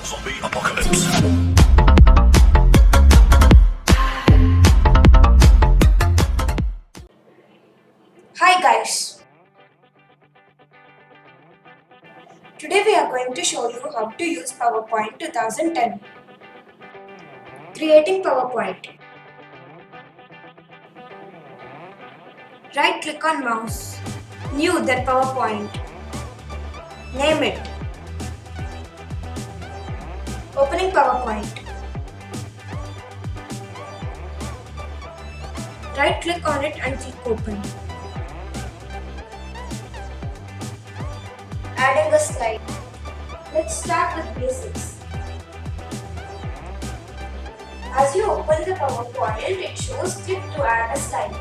Zombie apocalypse. Hi guys, today we are going to show you how to use PowerPoint 2010. Creating PowerPoint. Right click on mouse, new then PowerPoint. Name it. Opening PowerPoint. Right click on it and click open. Adding a slide. Let's start with basics. As you open the PowerPoint, it shows click to add a slide.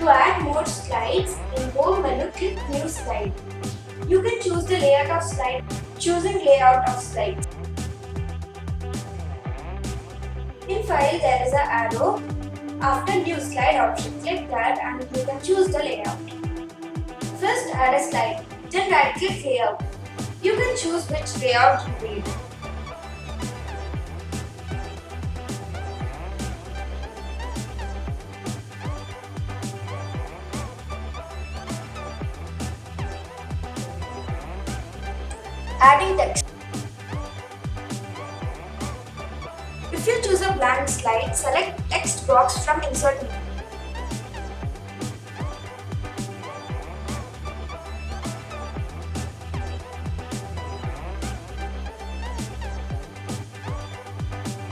To add more slides, in Home menu click New Slide. You can choose the layout of slide, choosing layout of slides. In File, there is an arrow. After New Slide option, click that and you can choose the layout. First add a slide, then right click Layout. You can choose which layout you need. Adding text. If you choose a blank slide, select text box from Insert menu.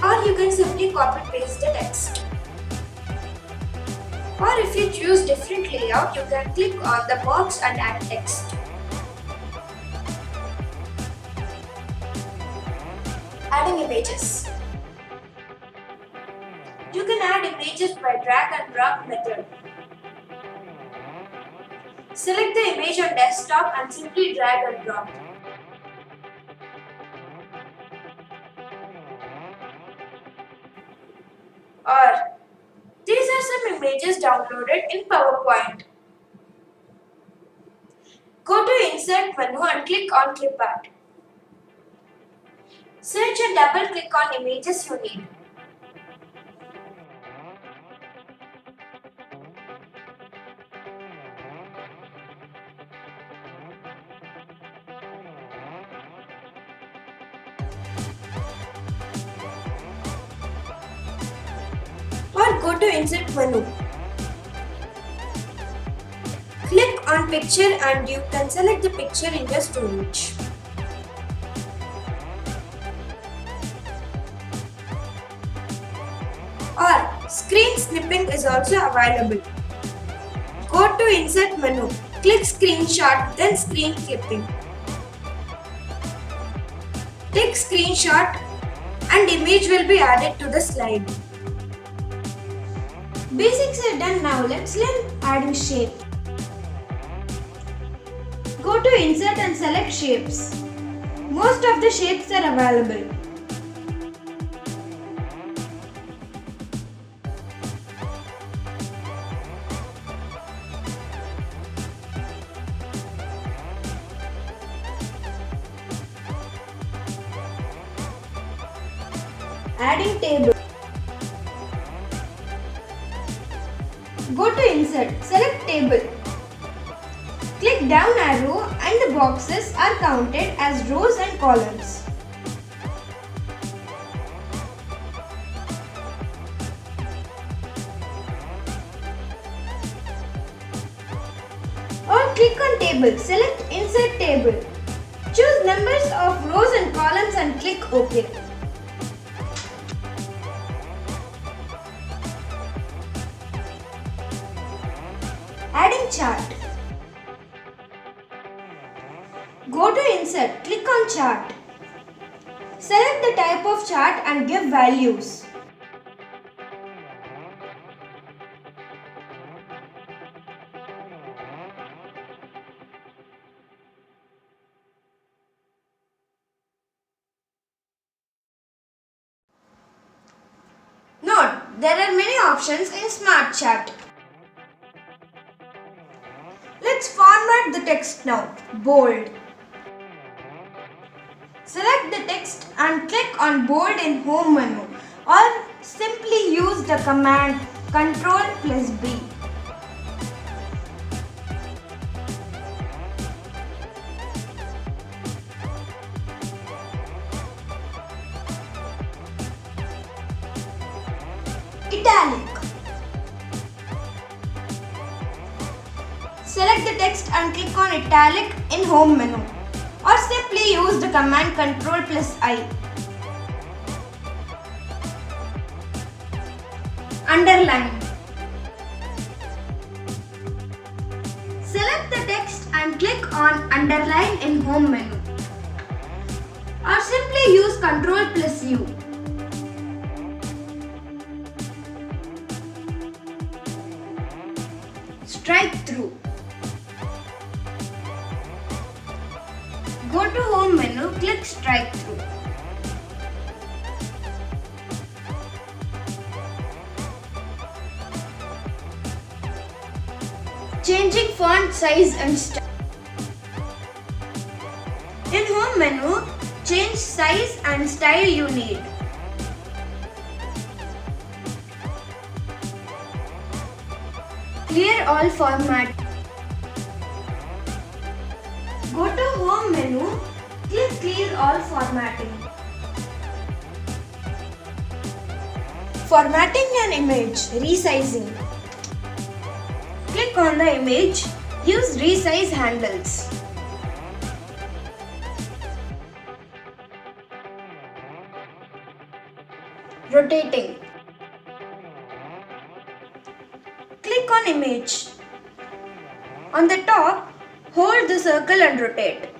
Or you can simply copy paste the text. Or if you choose different layout, you can click on the box and add text. Adding images. You can add images by drag and drop method. Select the image on desktop and simply drag and drop. Or these are some images downloaded in PowerPoint. Go to Insert menu and click on Clip Art. Search and double click on images you need. Or go to Insert menu. Click on Picture and you can select the picture in your storage. Or screen snipping is also available. Go to Insert menu, click Screenshot, then Screen Clipping. Take screenshot and image will be added to the slide. Basics are done, now let's learn adding shape. Go to Insert and select Shapes. Most of the shapes are available. Adding table. Go to Insert, select Table. Click down arrow and the boxes are counted as rows and columns. Or click on Table, select Insert Table. Choose numbers of rows and columns and click OK. Adding chart. Go to Insert, click on Chart. Select the type of chart and give values. Note, there are many options in Smart Chart. Let's format the text now. Bold. Select the text and click on bold in home menu or simply use the command Ctrl plus B. Italic. Select the text and click on Italic in home menu or simply use the command Ctrl plus I. Underline. Select the text and click on Underline in home menu or simply use Ctrl plus U. Strikethrough. Go to home menu, click Strikethrough. Changing font size and style. In home menu, change size and style you need. Clear all format. Go to home menu, click clear all formatting. Formatting an image, resizing. Click on the image, use resize handles. Rotating. Click on image. On the top, hold the circle and rotate.